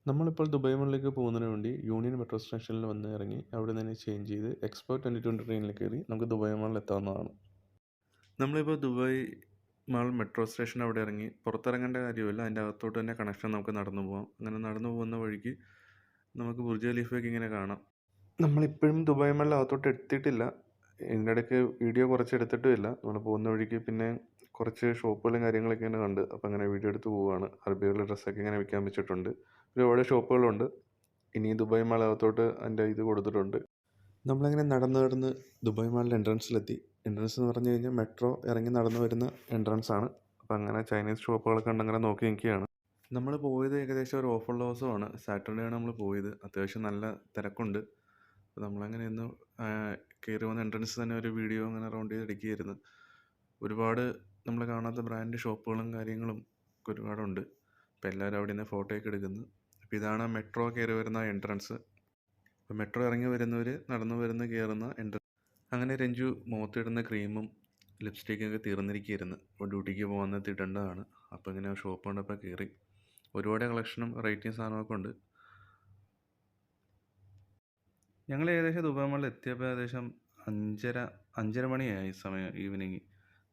നമ്മളിപ്പോൾ ദുബായ് മാളിലേക്ക് പോകുന്നതിന് വേണ്ടി യൂണിയൻ മെട്രോ സ്റ്റേഷനിൽ വന്ന് ഇറങ്ങി അവിടെ നിന്ന് ചേഞ്ച് ചെയ്ത് എക്സ്പോ 2020 ട്രെയിനിൽ കയറി നമുക്ക് ദുബായ് മാളിൽ എത്താവുന്നതാണ്. നമ്മളിപ്പോൾ ദുബായ് മാൾ മെട്രോ സ്റ്റേഷൻ അവിടെ ഇറങ്ങി പുറത്തിറങ്ങേണ്ട കാര്യമില്ല, അതിൻ്റെ അകത്തോട്ട് തന്നെ കണക്ഷൻ നമുക്ക് നടന്നു പോകാം. അങ്ങനെ നടന്നു പോകുന്ന വഴിക്ക് നമുക്ക് ബുർജ് ഖലീഫയൊക്കെ ഇങ്ങനെ കാണാം. നമ്മളിപ്പോഴും ദുബായ് മാളിൽ അകത്തോട്ട് എത്തിയിട്ടില്ല, ഇതിൻ്റെ ഇടയ്ക്ക് വീഡിയോ കുറച്ച് എടുത്തിട്ടുമില്ല. നമ്മൾ പോകുന്ന വഴിക്ക് പിന്നെ കുറച്ച് ഷോപ്പുകളും കാര്യങ്ങളൊക്കെ ഇങ്ങനെ കണ്ട്, അപ്പോൾ അങ്ങനെ വീഡിയോ എടുത്ത് പോവുകയാണ്. അറബികളുടെ ഡ്രസ്സൊക്കെ ഇങ്ങനെ വിൽക്കാൻ വെച്ചിട്ടുണ്ട്, ഒരുപാട് ഷോപ്പുകളുണ്ട്. ഇനി ദുബായ് മാൾ അകത്തോട്ട് അതിൻ്റെ ഇത് കൊടുത്തിട്ടുണ്ട്. നമ്മളങ്ങനെ നടന്ന് ദുബായ് മാളിൻ്റെ എൻട്രൻസിലെത്തി. എൻട്രൻസ് എന്ന് പറഞ്ഞു കഴിഞ്ഞാൽ മെട്രോ ഇറങ്ങി നടന്നു വരുന്ന എൻട്രൻസ് ആണ്. അപ്പോൾ അങ്ങനെ ചൈനീസ് ഷോപ്പുകളൊക്കെ ഉണ്ടങ്ങനെ നോക്കി നിൽക്കുകയാണ്. നമ്മൾ പോയത് ഏകദേശം ഒരു ഓഫുള്ള ദിവസമാണ്, സാറ്റർഡേ ആണ് നമ്മൾ പോയത്. അത്യാവശ്യം നല്ല തിരക്കുണ്ട്. അപ്പോൾ നമ്മളങ്ങനെ ഇന്ന് കയറി വന്ന എൻട്രൻസ് തന്നെ ഒരു വീഡിയോ അങ്ങനെ റൗണ്ട് ചെയ്ത് എടുക്കുകയായിരുന്നു. ഒരുപാട് നമ്മൾ കാണാത്ത ബ്രാൻഡ് ഷോപ്പുകളും കാര്യങ്ങളും ഒക്കെ ഒരുപാടുണ്ട്. അപ്പോൾ എല്ലാവരും അവിടെ നിന്ന് ഫോട്ടോയൊക്കെ എടുക്കുന്നു. അപ്പോൾ ഇതാണ് മെട്രോ കയറി വരുന്ന എൻട്രൻസ്. അപ്പോൾ മെട്രോ ഇറങ്ങി വരുന്നവർ നടന്നു വരുന്ന കയറുന്ന എൻട്രൻസ്. അങ്ങനെ രഞ്ജു മുഖത്തിടുന്ന ക്രീമും ലിപ്സ്റ്റിക്കൊക്കെ തീർന്നിരിക്കുകയായിരുന്നു. അപ്പോൾ ഡ്യൂട്ടിക്ക് പോകുന്നത് ഇടേണ്ടതാണ്. അപ്പോൾ ഇങ്ങനെ ഷോപ്പ് കണ്ടപ്പോൾ കയറി. ഒരുപാട് കളക്ഷനും റേറ്റിംഗ് സാധനമൊക്കെ ഉണ്ട്. ഞങ്ങൾ ഏകദേശം ദുബായ് മാളിൽ എത്തിയപ്പോൾ ഏകദേശം 5:30 മണിയായി സമയം, ഈവനിങ്.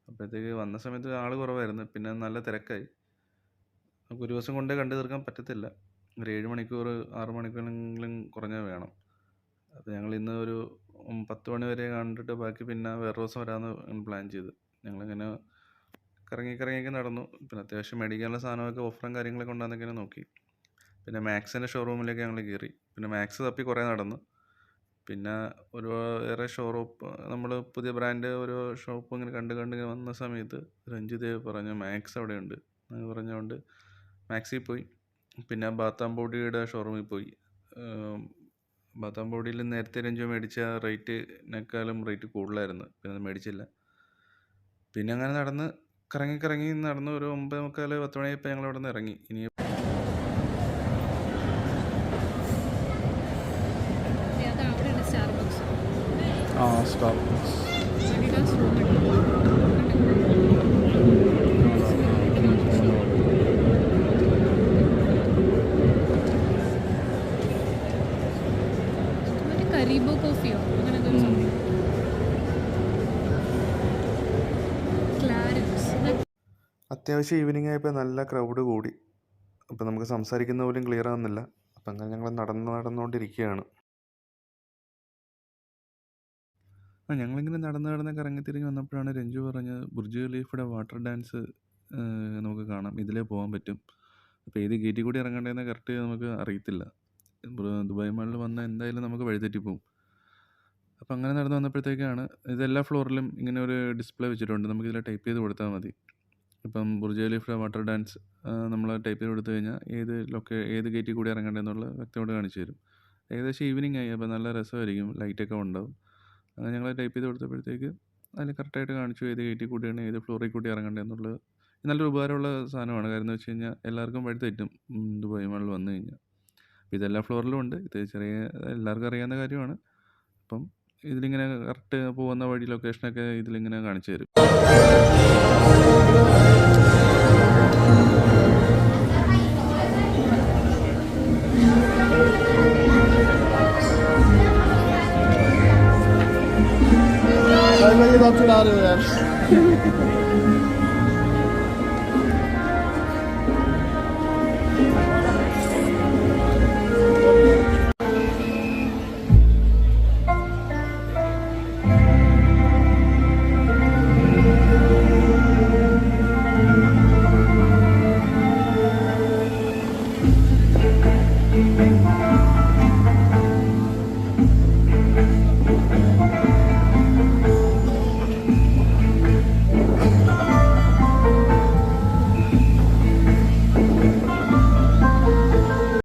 അപ്പോഴത്തേക്ക് വന്ന സമയത്ത് ആൾ കുറവായിരുന്നു, പിന്നെ നല്ല തിരക്കായി. നമുക്ക് ഒരു ദിവസം കൊണ്ടേ കണ്ടു തീർക്കാൻ പറ്റത്തില്ല, ഒരു 7 മണിക്കൂർ 6 മണിക്കൂറെങ്കിലും കുറഞ്ഞാൽ വേണം. അപ്പോൾ ഞങ്ങൾ ഇന്ന് ഒരു 10 മണി വരെ കണ്ടിട്ട് ബാക്കി പിന്നെ വേറെ ദിവസം വരാമെന്ന് പ്ലാൻ ചെയ്ത് ഞങ്ങളിങ്ങനെ കറങ്ങിയൊക്കെ നടന്നു. പിന്നെ അത്യാവശ്യം മേടിക്കാനുള്ള സാധനമൊക്കെ ഓഫറും കാര്യങ്ങളൊക്കെ ഉണ്ടാകുന്നൊക്കെ നോക്കി. പിന്നെ മാക്സിൻ്റെ ഷോറൂമിലേക്ക് ഞങ്ങൾ കയറി. പിന്നെ മാക്സ് തപ്പി കുറേ നടന്നു. പിന്നെ വേറെ ഷോറൂപ്പ്, നമ്മൾ പുതിയ ബ്രാൻഡ് ഓരോ ഷോപ്പ് ഇങ്ങനെ കണ്ട് വന്ന സമയത്ത് രഞ്ജിദേവ് പറഞ്ഞു മാക്സ് അവിടെ ഉണ്ട് എന്ന് പറഞ്ഞുകൊണ്ട് മാക്സിൽ പോയി. പിന്നെ ബാത്താം ബോഡിയുടെ ഷോറൂമിൽ പോയി. ബാത്താം ബോഡിയിൽ നേരത്തെ രഞ്ജു മേടിച്ച റേറ്റിനേക്കാളും റേറ്റ് കൂടുതലായിരുന്നു, പിന്നെ അത് മേടിച്ചില്ല. പിന്നെ അങ്ങനെ കറങ്ങി നടന്ന് ഒരു 9:45 10 മണിയായപ്പോൾ ഞങ്ങൾ അവിടെ നിന്ന് ഇറങ്ങി. ഇനി സ്റ്റാർബക്സ് കരീബോ കോഫിയോ അങ്ങനെ എന്തൊരു സംഭവം. അത്യാവശ്യം ഈവനിങ് ആയപ്പോൾ നല്ല ക്രൗഡ് കൂടി. അപ്പോൾ നമുക്ക് സംസാരിക്കുന്ന പോലും ക്ലിയർ ആകുന്നില്ല. അപ്പം അങ്ങനെ ഞങ്ങൾ നടന്നുകൊണ്ടിരിക്കുകയാണ്. ഞങ്ങളിങ്ങനെ നടന്ന് കറങ്ങിത്തിരിഞ്ഞ് വന്നപ്പോഴാണ് രഞ്ജു പറഞ്ഞത് ബുർജ് ഖലീഫയുടെ വാട്ടർ ഡാൻസ് നമുക്ക് കാണാം, ഇതിലേ പോകാൻ പറ്റും. അപ്പോൾ ഏത് ഗേറ്റിൽ കൂടി ഇറങ്ങേണ്ടതെന്ന് കറക്റ്റ് നമുക്ക് അറിയത്തില്ല. ദുബായ് മാളിൽ വന്നാൽ എന്തായാലും നമുക്ക് വഴിതെറ്റിപ്പോവും. അപ്പോൾ അങ്ങനെ നടന്ന് വന്നപ്പോഴത്തേക്കാണ് ഇതെല്ലാ ഫ്ലോറിലും ഇങ്ങനെ ഒരു ഡിസ്പ്ലേ വെച്ചിട്ടുണ്ട്, നമുക്കിതിൽ ടൈപ്പ് ചെയ്ത് കൊടുത്താൽ മതി. ഇപ്പം ബുർജ് ഖലീഫയുടെ വാട്ടർ ഡാൻസ് നമ്മൾ ടൈപ്പ് ചെയ്ത് കൊടുത്തു കഴിഞ്ഞാൽ ഏത് ഗേറ്റിൽ കൂടി ഇറങ്ങേണ്ടതെന്നുള്ള വ്യക്തമായിട്ട് കാണിച്ചു തരും. ഏകദേശം ഈവനിങ് ആയി, അപ്പോൾ നല്ല രസമായിരിക്കും, ലൈറ്റൊക്കെ ഉണ്ടാവും. അങ്ങനെ ഞങ്ങൾ ടൈപ്പ് ചെയ്ത് കൊടുത്തപ്പോഴത്തേക്ക് അതിൽ കറക്റ്റായിട്ട് കാണിച്ചു ഏത് ഗേറ്റിൽ കൂടിയാണ് ഏത് ഫ്ലോറിൽ കൂടി ഇറങ്ങേണ്ടതെന്നുള്ളത്. നല്ലൊരു ഉപകാരമുള്ള സാധനമാണ്. കാര്യം എന്ന് വെച്ച് കഴിഞ്ഞാൽ എല്ലാവർക്കും വഴി തെറ്റും ദുബായ് മാളിൽ വന്നു കഴിഞ്ഞാൽ. ഇതെല്ലാ ഫ്ലോറിലും ഉണ്ട്, ഇത് എല്ലാവർക്കും അറിയാവുന്ന കാര്യമാണ്. അപ്പം ഇതിലിങ്ങനെ കറക്റ്റ് പോകുന്ന വഴി ലൊക്കേഷനൊക്കെ ഇതിലിങ്ങനെ കാണിച്ചു തരും. Ayvayı da tut ağrıyor yani.